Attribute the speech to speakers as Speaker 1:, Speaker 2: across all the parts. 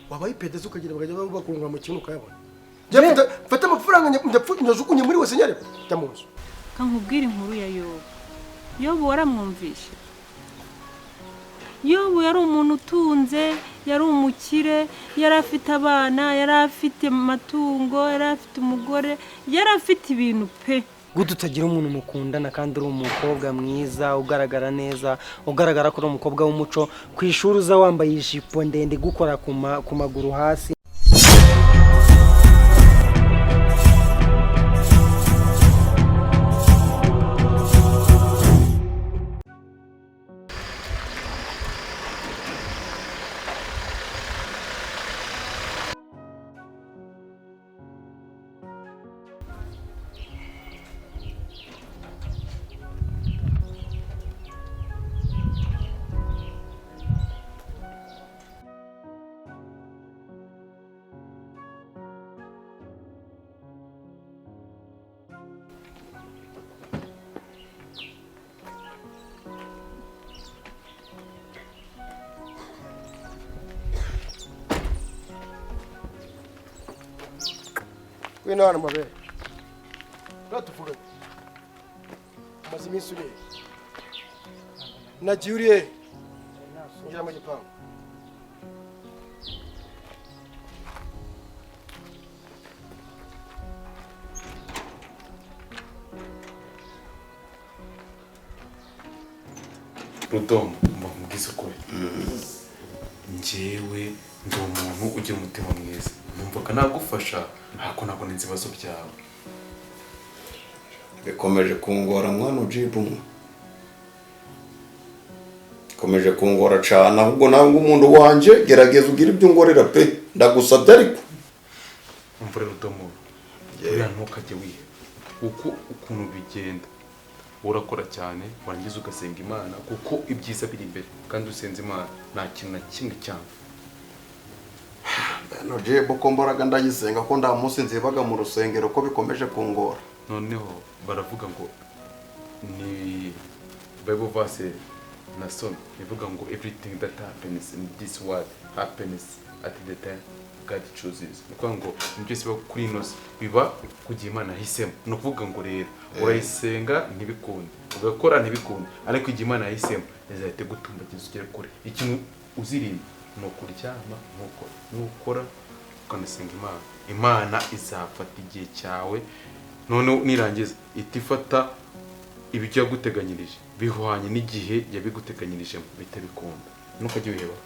Speaker 1: wabaye pedeze ukagira bakajya bakurunga mu kintu ukayabona fata amafaranga nyajukunye muri wese nyare jya mu nzu
Speaker 2: kankubwira inkuru ya Yobu waramwumvishe Yobu yari umuntu utunze yari umukire yari afite abana yari afite amatungo yari afite umugore yari afite ibintu pe
Speaker 3: gute utagira umuntu mukundana kandi uri umukobwa mwiza ugaragara neza ugaragara ko uri umukobwa w'umuco ku ishuri uza wambaye ijipo ndende gukora ku maguru hasi
Speaker 1: wino hano mabe uratuvuga umaze iminsi uriye nagiye uriye ngira mu gipangu
Speaker 4: Rudomo mbamubwiza ukuri njyewe ndi umuntu ugira umutima mwiza numvaga nagufasha ariko nabona ibibazo byawe
Speaker 5: bikomeje kungora mwana ujibu komeje kungora cyane ahubwo nawe umuntu wanje gerageza ugira ibyo ngorera pe ndagusabye ariko
Speaker 4: umvure Rudomo uriya ntukajye wihe ukuntu bigenda urakora cyane warangiza ugasenga Imana kuko ibyiza biri imbere kandi usenze Imana nta kintu na kimwe cyane
Speaker 5: no jebo ko mbaraga ndayisenga ko nda munsi nzibaga mu rusengero ko bikomeje kungora
Speaker 4: noneho baravuga ngo ni Bible verse na son ivuga ngo everything that happens in this world happens at the time God chooses nuko ngo byose biba kuri inoze biba kugiye Imana yahisemo no kuvuga ngo rero urayisenga ntibikunde ugakora ntibikunde ariko igihe Imana yahisemo izahite gutumbagiza ugere kure ikintu uzirinda no kuryama nukora ukanasenga Imana izafata igihe cyawe none nirangiza itifata ibyo yaguteganyirije bihwanye n'igihe yabiguteganyirije bitabikunda nukajye wiheba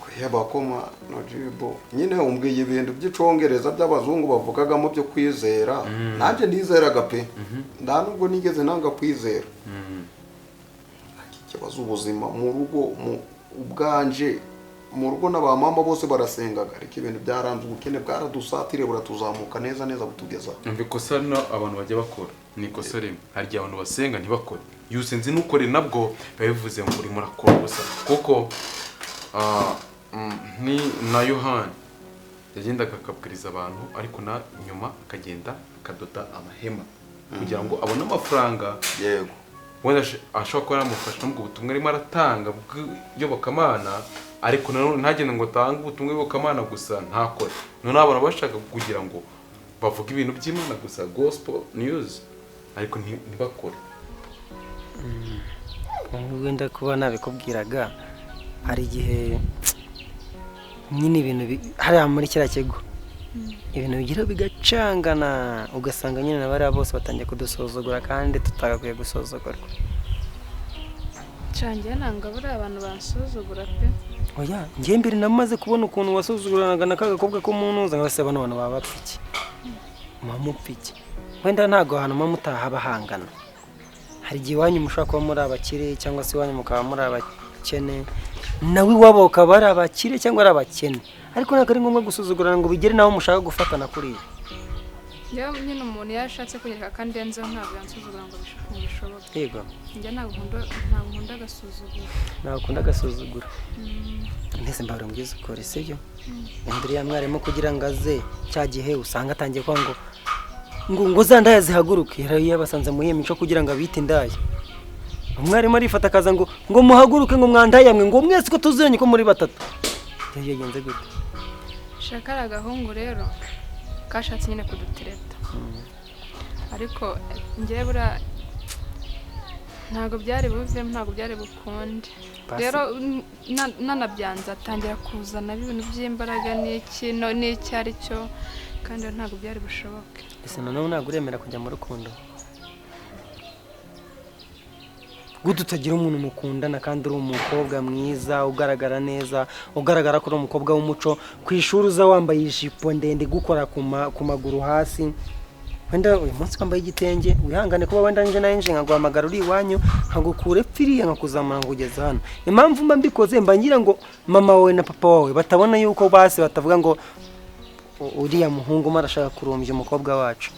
Speaker 5: kwiheba koma no jibo nyine umbwiye ibintu by'icongereza by'abazungu bavugagamo byo kwizera nanje ndizeraga pe nda nubwo nigeze nanga kwizera ikibazo ubuzima mu rugo ubwanje mu rugo n'abamama bose barasengaga ariko ibintu byaranze ubukene bwaradusatire buratuzamuka neza butugeza
Speaker 4: ikosa no abantu bajya bakora ni ikosa rimwe hari abantu basenga ntibakore yusenze n'ukore nabwo babivuze ngo uri murakora gusa kuko ni na Yohana yagendaga akabwiriza abantu ariko na nyuma akagenda akadoda amahema kugira ngo abone amafaranga
Speaker 5: yego
Speaker 4: wenda ashobora kuba yaramufasha mu butumwa arimo aratanga bw'iyobokamana ariko nanone ntagende ngo tange ubutumwa bw'iyobokamana gusa ntakore none abantu bashaka kugira ngo bavuga ibintu by'Imana gusa gospel news ariko ntibakore
Speaker 3: wenda kuba nabikubwiraga hari igihe nyine ibintu hariya muri kiriya kigo ibintu bigira bigacangana ugasanga nyine n'abariya bose batangiye kudusuzugura kandi tutagakwiye gusuzugurwa
Speaker 2: cangiye nanga buriya abantu bansuzugura pe
Speaker 3: oya njye mbere namaze kubona ukuntu wasuzuguranaga na kagakobwa ko munuza ngase bano bantu baba bapfiki mamupfiki wenda ntago hano mamutaha bahangana hari igihe wanyu mushaka kuba muri abakire cyangwa se wanyu mukaba muri abakene nawe iwabo ukaba ari abakire cyangwa ari abakene ariko ntabwo ari ngombwa gusuzugurana ngo bigere naho mushaka gufatana kuriya
Speaker 2: iyo nyine umuntu yashatse kunyereka kandi yanzeho ntabwo yansuzugura ngo bishoboke
Speaker 3: yego
Speaker 2: njye ntabwo nkunda agasuzugura
Speaker 3: ntabwo ukunda agasuzugura mbese mbahora mbwiza ukore sibyo imbere ya mwarimu kugira ngo aze cya gihe usanga atangiye kuvuga ngo za ndaya zihaguruke yari yabasanze mu mico kugira ngo abite indaya umwarimu arifata akaza ngo muhaguruke ngo mwandayamwe ngo mwese ko tuziranye ko muri batatu yagenze gute
Speaker 6: shaka ari agahungu rero kashatse nyine kudutereta ariko njyewe buriya ntabwo byari buvemo ntabwo byari bukunde rero nanabyanze atangira kuzana ibintu by'imbaraga n'icyo ari cyo kandi ntabwo byari bushoboke.
Speaker 3: ese noneho ntabwo uremera kujya mu rukundo gute utagira umuntu mukundana kandi uri umukobwa mwiza ugaragara neza ugaragara ko uri umukobwa w'umuco ku ishuri uza wambaye ijipo ndende gukora ku maguru hasi wenda uyu munsi wambaye igitenge wihangane kuba wenda nje nayo nje nkaguhamagara uri iwanyu nkagukura epfiriya nkakuzamura nkugeza hano impamvu mba mbikoze mba ngira ngo mama wawe na papa wawe batabona yuko basi batavuga ngo uriya muhungu umwe arashaka kurumbya umukobwa wacu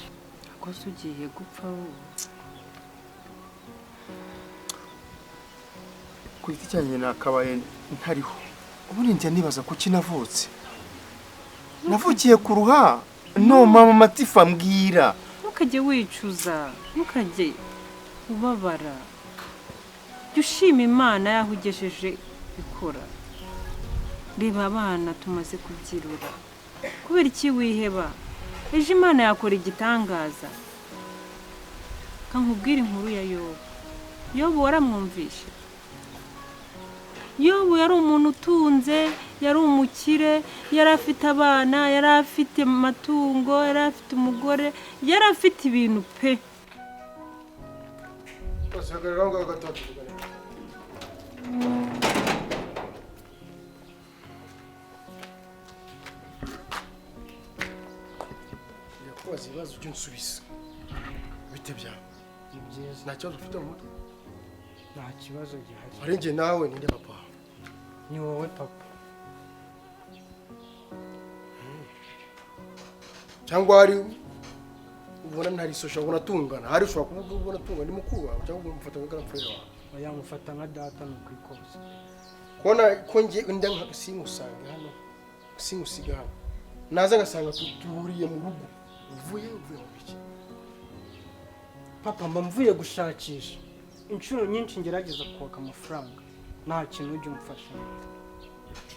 Speaker 2: ko ugiye gupfa wowe
Speaker 1: ku giti cyanjye nakabaye ntariho ubundi njya nibaza kuki navutse navukiye ku ruha no mama Matifa mbwira
Speaker 2: ntukajye wicuza ntukajye ubabara jya ushima Imana yaho ugejeje ikora reba abana tumaze kubyirura kubera iki wiheba ejo Imana yakora igitangaza kankubwira inkuru ya Yobu waramwumvishe Yobu yari umuntu utunze yari umukire yari afite abana yari afite amatungo yari afite umugore yari afite ibintu pe
Speaker 1: basagarira ngo gatatu yakoze ibibazo by'insubizo bite byawe
Speaker 3: ni byiza
Speaker 1: nta kibazo ufite mu mutwe
Speaker 3: nta kibazo gihari
Speaker 1: warengeye nawe ninde papa
Speaker 3: ni wowe papa
Speaker 1: cyangwa hari ubona ntari sosha ubona tungana hari ushobora kuvuga ubona tungana ni mukuru wawe cyangwa umufata nka grandfrère wawe
Speaker 3: oya mufata nka data no kwikoza
Speaker 1: kubona ko ngiye nda nka simusanga hano simusiga hano naza ngasanga tuhuriye mu rugo uvuye mu biki
Speaker 3: papa mba mvuye gushakisha inshuro nyinshi ngerageza kwaka amafaranga nta kintu ujya umfasha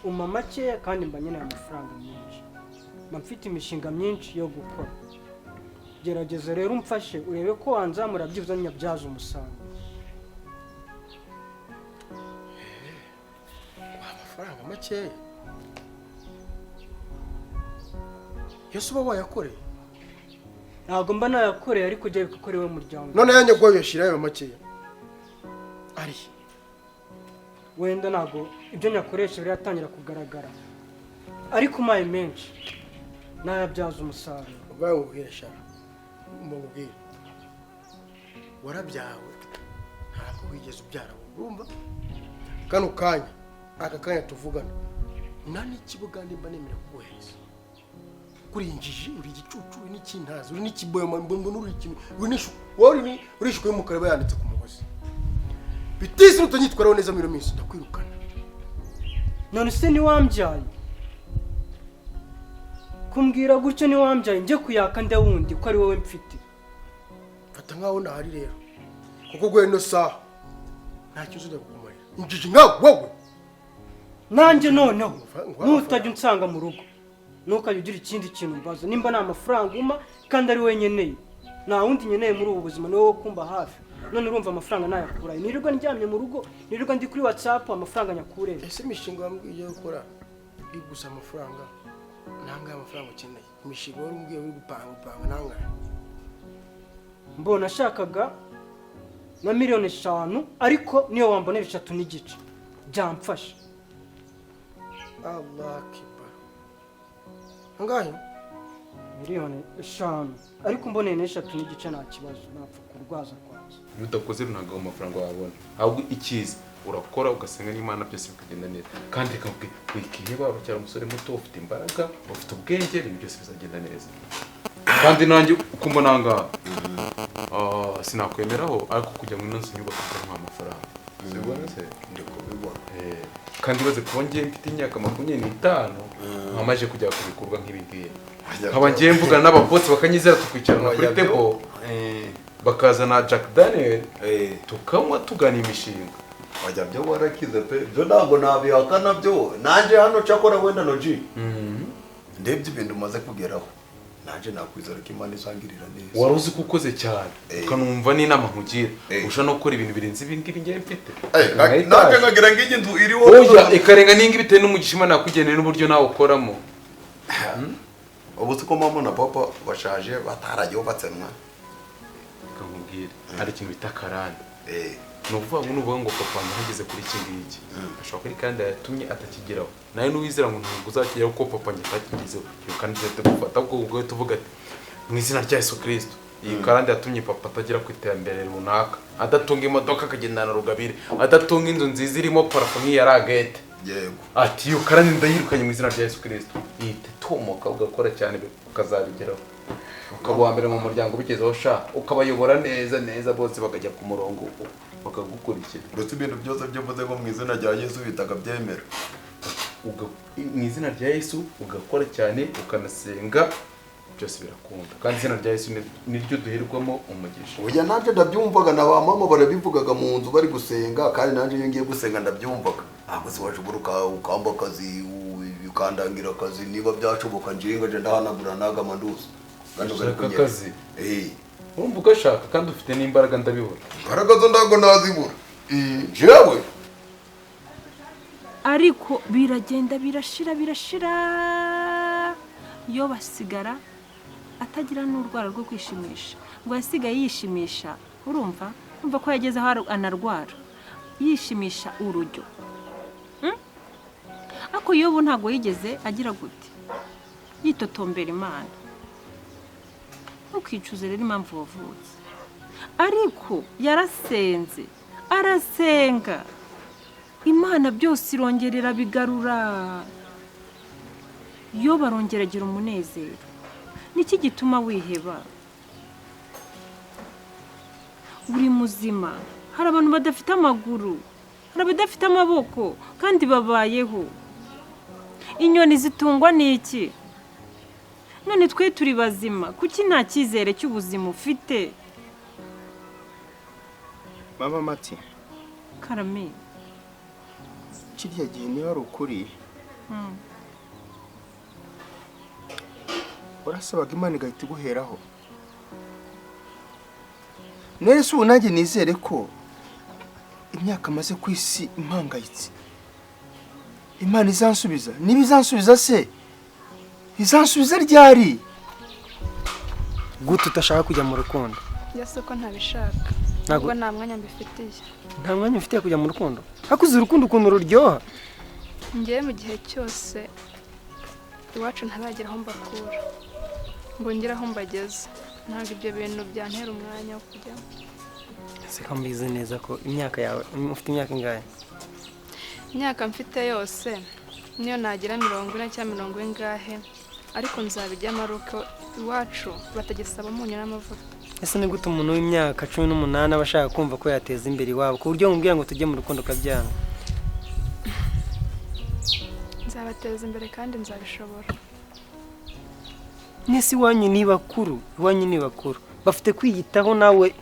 Speaker 3: uma makeya kandi mba nkeneye amafaranga menshi mba mfite imishinga myinshi yo gukora gerageza rero umfashe urebe ko wanzamura byibuze nyabyaza umusaruro
Speaker 1: amafaranga makeya yose uba wayakoreye
Speaker 3: ntabwo mba nayakoreye ariko ujya bikorewe umuryango
Speaker 1: none yanjye gwa yashirayo makeya ari
Speaker 3: wenda ntabwo ibyo nyakoresha biratangira kugaragara ariko umaye menshi nayabyaza umusaruro
Speaker 1: ubaye ubwiresha umubwire warabyawe ntabwo wigeze ubyara urumva kano kanya aka kanya tuvugana nta n'ikibuga mba nemera kuguhereza kuri injiji uri igicucu uri n'ikintazi uri n'ikiboyoma mbona uri ikintu uri n'ishu wowe uri ishuko y'umukara bayanditse ku mugozi bitisi n'utanyitwaraho neza muri minsi ndakwirukana
Speaker 3: none se niwambyaye kumbwira gutyo niwambyaye njye kuyaka ndawundi ko ari wowe mfite
Speaker 1: fata nkaho ndahari rero kuko gwe no saha nta kibazo ndakumarira injiji nkawe wowe
Speaker 3: nanjye noneho nutajya unsanga mu rugo ntukajya ugira ikindi kintu mbaza nimba nta mafaranga uma kandi ari we nkeneye nta wundi nkeneye muri ubu buzima ni wowe kumba hafi none urumva amafaranga nayakurayo nirirwa ndyamye mu rugo nirirwa ndi kuri WhatsApp amafaranga nyakureye
Speaker 1: ese imishinga wambwiye gukora bigusa amafaranga nanga amafaranga ukeneye imishinga wari umbwiye uri gupanga nanga
Speaker 3: mbona ashakaga na miliyoni 5 ariko niyo wambonera 3 n'igice byamfasha
Speaker 1: Allah kibar angahe
Speaker 3: miliyoni 5 ariko mboneye na 3 n'igice nta kibazo napfa kurwaza kwaza
Speaker 4: iyo udakoze ntabwo amafaranga wabona ahubwo ikiza urakora ugasenga n'Imana byose bikagenda neza kandi reka wikiheba ucyara umusore muto ufite imbaraga ufite ubwenge ibintu byose bizagenda neza kandi nanjye uko mbona ngaha sinakwemeraho ariko kujya mu inzu nyubako nta mafaranga sibona se ndi kubibona kandi baze kuba ngiye mfite imyaka 25 nkamaje kujya ku bikorwa nk'ibi ngibi nkaba ngiye mvugana n'ababotsi bakanyizera tukwicarana kuri table bakazana Jack Daniel tukanywa tugana imishinga
Speaker 5: wajya byo warakize pe byo ntabwo nabihakana byo nanjye hano cyakora wenda no G ndebye ibintu umaze kugeraho naje nakwizera ko Imana izangirira neza.
Speaker 4: wari uzi ko ukoze cyane ukanumva n'inama nkugira ushobora no gukora ibintu birenze ibi ngibi ngiye mfite
Speaker 5: naje nkagira ngo iyi nzu iriho
Speaker 4: oya ikarenga n'ingi bitewe n'umugisha Imana yakugeneye n'uburyo nawe ukoramo.
Speaker 5: ubu siko mama na papa bashaje bataragiye batsemwa
Speaker 4: Kamubwire hari ikintu bita karande nuvuga ngo papa ntageze kuri iki ngiki ashobora kuri kandi yatumye atakigeraho nawe n'uwizera ngo ntabwo uzakigeraho ko papa nyatakigezeho iyo kandi gufata ubwo tuvuga ati mu izina rya Yesu Kristo iyi karande yatumye papa atagera ku iterambere runaka adatunga imodoka akagendana rugabire adatunga inzu nziza irimo parafo nk'iya ragete
Speaker 5: yego
Speaker 4: ati iyo karande ndayirukanye mu izina rya Yesu Kristo yite tomoka ugakora cyane ukazabigeraho ukaba wa mbere mu muryango bigezeho sha ukabayobora neza bose bakajya ku murongo bakagukurikira.
Speaker 5: uretse ibintu byose byavuze ngo mu izina rya Yesu bitaga byemera
Speaker 4: mu izina rya Yesu ugakora cyane ukanasenga byose birakunda kandi izina rya Yesu niryo duherwamo umugisha.
Speaker 5: oya nanje ndabyumvaga na ba mama barabivugaga mu nzu bari gusenga kandi nanje iyo ngiye gusenga ndabyumvaga ntabwo siwashoboka ukamba akazi ukandangira akazi niba byashoboka njinga je ndahanagura naga manduzi
Speaker 4: gashaka akazi urumva ugashaka kandi ufite n'imbaraga ndabibona
Speaker 5: imbaraga zo ndago nazibura jewe
Speaker 2: ariko biragenda birashira yo basigara atagira n'urwara rwo kwishimisha ngo yasigaye yishimisha urumva ko yageze aho anarwara yishimisha urujyo ako yobu ntago yigeze agira gute yitotombera Imana ukicuza rero impamvu wavutse ariko yarasenze arasenga Imana byose irongerera bigarura yo barongeragira umunezero. Niki gituma wiheba? Uri muzima. Hari abantu badafite amaguru, hari abadafite amaboko kandi babayeho. Inyoni zitungwa n'iki? None twe turi bazima, kuki nta cyizere cy'ubuzima ufite?
Speaker 1: Mama Mati.
Speaker 2: Karame.
Speaker 1: Kiriya gihe niba ari ukuri. Urasabaga Imana igahita iguheraho. Nese ubu nanjye nizere ko imyaka maze ku isi impangayitse. Imana izansubiza. Niba izansubiza se izansubiza ryari?
Speaker 3: Gute utashaka kujya mu rukundo?
Speaker 6: Yase ko ntabishaka. Ntabwo nta mwanya mbifitiye.
Speaker 3: Nta mwanya ufite kujya mu rukundo? Hakuze urukundo ukuntu ruryoha.
Speaker 6: Ngiye mu gihe cyose iwacu ntaragera aho mbakura. Ngo ngire aho mbageze. Ntabwo ibyo bintu byantera umwanya wo kujya.
Speaker 3: Ese ko mbizi neza ko imyaka yawe ufite imyaka ingahe?
Speaker 6: Imyaka mfite yose niyo nagira 40 cyangwa 40 ingahe ariko nzabijyamo aruko iwacu batagisaba umunyu n'amavuta.
Speaker 3: Ese ni gute umuntu w'imyaka 18 abashaka kumva ko yateza imbere iwabo ku buryo mubwira ngo tujye mu rukundo kabyanga?
Speaker 6: Nzabateza imbere kandi nzabishobora.
Speaker 3: Nisi wanyu ni bakuru bafite kwiyitaho nawe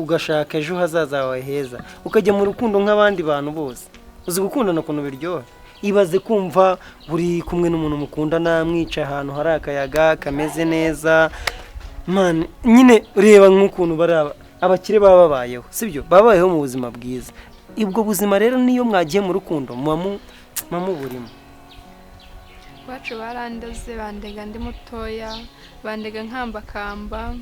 Speaker 3: ugashaka ejo hazaza hawe heza ukajya mu rukundo nk'abandi bantu bose. Uzi gukundana ukuntu biryoha. Ibaze kumva buri kumwe n'umuntu mukundana mwica ahantu hari akayaga kameze neza. Man, nyine reba nk'ukuntu baraba abakire baba babayeho, sibyo? Babayeho mu buzima bwiza. Ibwo buzima rero niyo mwagiye mu rukundo mamu burimo.
Speaker 6: Wacu barandaze bandega ndi mutoya, bandega nkambakamba.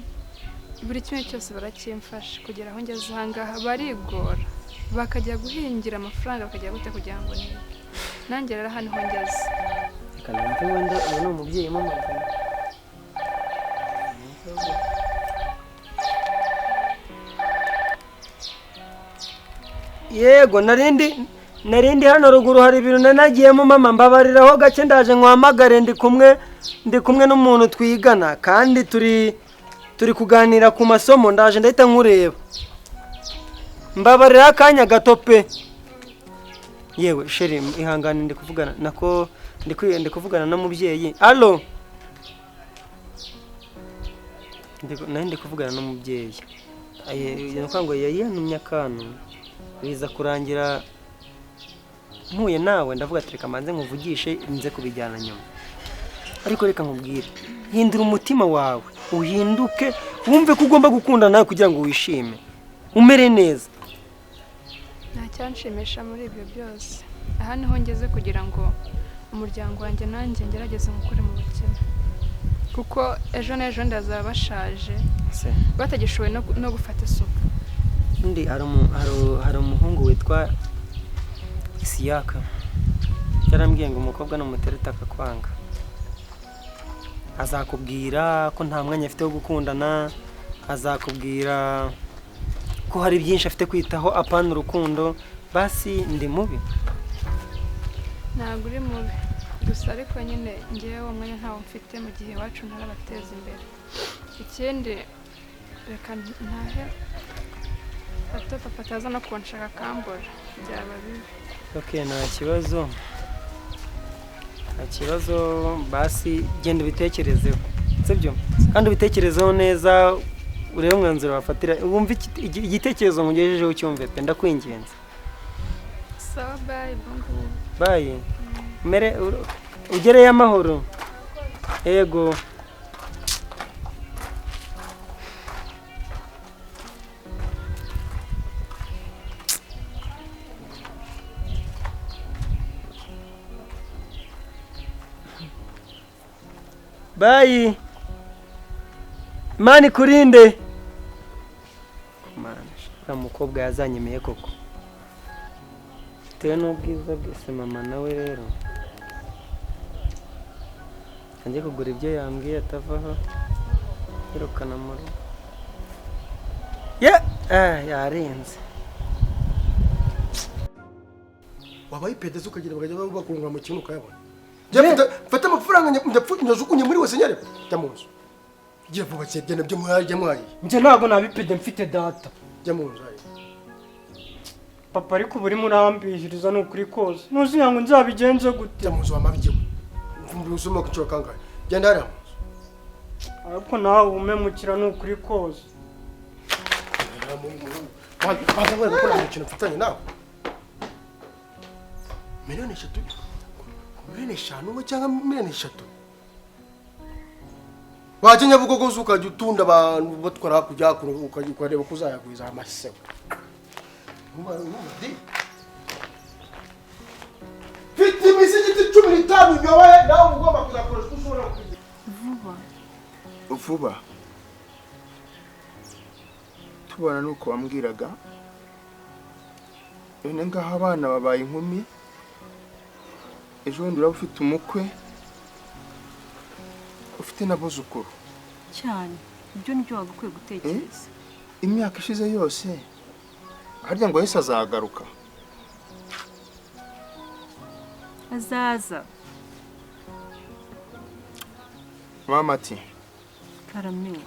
Speaker 6: Buri kimwe cyose barakimfasha kugera aho ngeze ahangaha barigora. Bakajya guhingira amafaranga bakajya gute kugira ngo ni. Nanjye rero hano ho ngeze.
Speaker 3: Kana mpe wenda uwo no mubyeyi mama. Yego narindi hano ruguru hari ibintu nanagiyemo mama mbabariraho gace ndaje nkwamagare ndi kumwe n'umuntu twigana kandi turi kuganira ku masomo ndaje ndahita nkureba. Mbabarira akanya gato pe. Yewe sheri ihangane ndi kuvugana nako ndi kuvugana na mubyeyi. Allo. Ndi kuvugana n'umubyeyi. Ngo yayantumye akantu. Biza kurangira mpuye nawe ndavuga ati reka manze nkuvugishe nze kubijyana nyuma. ariko reka nkubwire, hindura umutima wawe uhinduke, wumve ko ugomba gukunda nawe kugira ngo wishime umere neza.
Speaker 6: nta cyanshimisha muri ibyo byose. Aha niho ngeze kugira ngo umuryango wanjye nanjye ngerageze mukure mu bukene, kuko ejo n'ejo ndazaba bashaje batagishoboye no gufata isuku.
Speaker 3: Undi hari umuhungu witwa Isiyaka yarambwiye ngo umukobwa n'umutereta akakwanga, azakubwira ko nta mwanya afite wo gukundana, azakubwira ko hari byinshi afite kwitaho apana urukundo. Basi ndi mubi?
Speaker 6: Ntabwo uri mubi, gusa ariko nyine ngewe uwo mwanya ntawo mfite mu gihe iwacu ntarabateza imbere. Ikindi reka ntahe hato papa ataza no kunshaka akambura, byaba bibi.
Speaker 3: Okay, nta kibazo, basi genda ubitekerezeho, sibyo? Kandi ubitekerezeho neza, urebe umwanzuro wafatira, wumve igitekerezo nkugejejeho cyumve pe, ndakwinginze.
Speaker 6: Sawa, bye bongo.
Speaker 3: Bye. Ugereye amahoro. Yego. Bye. Mani kurinde. Mana, mukobwa yazanyemeye koko. Bitewe n'ubwiza bwese mama nawe rero. Njye kugura ibyo yambwiye atavaho. Irukana mu rugo. Yarenze.
Speaker 1: Wabaye pedeze ukagira bakajya bakunga mu kintu ukayabona. Fata amafaranga nyajukunye muri wese nyare jya mu nzu. Gira vuba cyane nabyo mwaye.
Speaker 3: Nje ntago nabipede mfite data.
Speaker 1: Jya mu nzu.
Speaker 3: Papa ariko buri murambishiriza n'ukuri koze. Nuzi yango nzabigenze gute?
Speaker 1: Jya mu nzu wamabigiwe. Mvumbi usoma kucyo kangahe. Genda hariya mu nzu.
Speaker 3: Ariko nawe umemukira n'ukuri koze.
Speaker 1: Baza ngo gukora ikintu mfitanye nawe. Miliyoni 3. Miliyoni 5 cyangwa miliyoni 3. Waje Nyabugogo ukajya utunda abantu batwara hakujya ukajya kureba kuzayagwiza amasebo. Fiti misijiti 15 nyowe nawe ugomba kuzakora ushobora kugira.
Speaker 7: Vuba. Tubona nuko wambwiraga. None ngaho abana babaye inkumi. Ejo bundi uraba ufite umukwe. Ufite n'abuzukuru.
Speaker 2: Cyane. Ibyo nibyo wagakwiye gutekereza.
Speaker 7: Imyaka ishize yose. Harya ngo Yesu azagaruka.
Speaker 2: Azaza.
Speaker 7: Mama ati.
Speaker 2: Karame.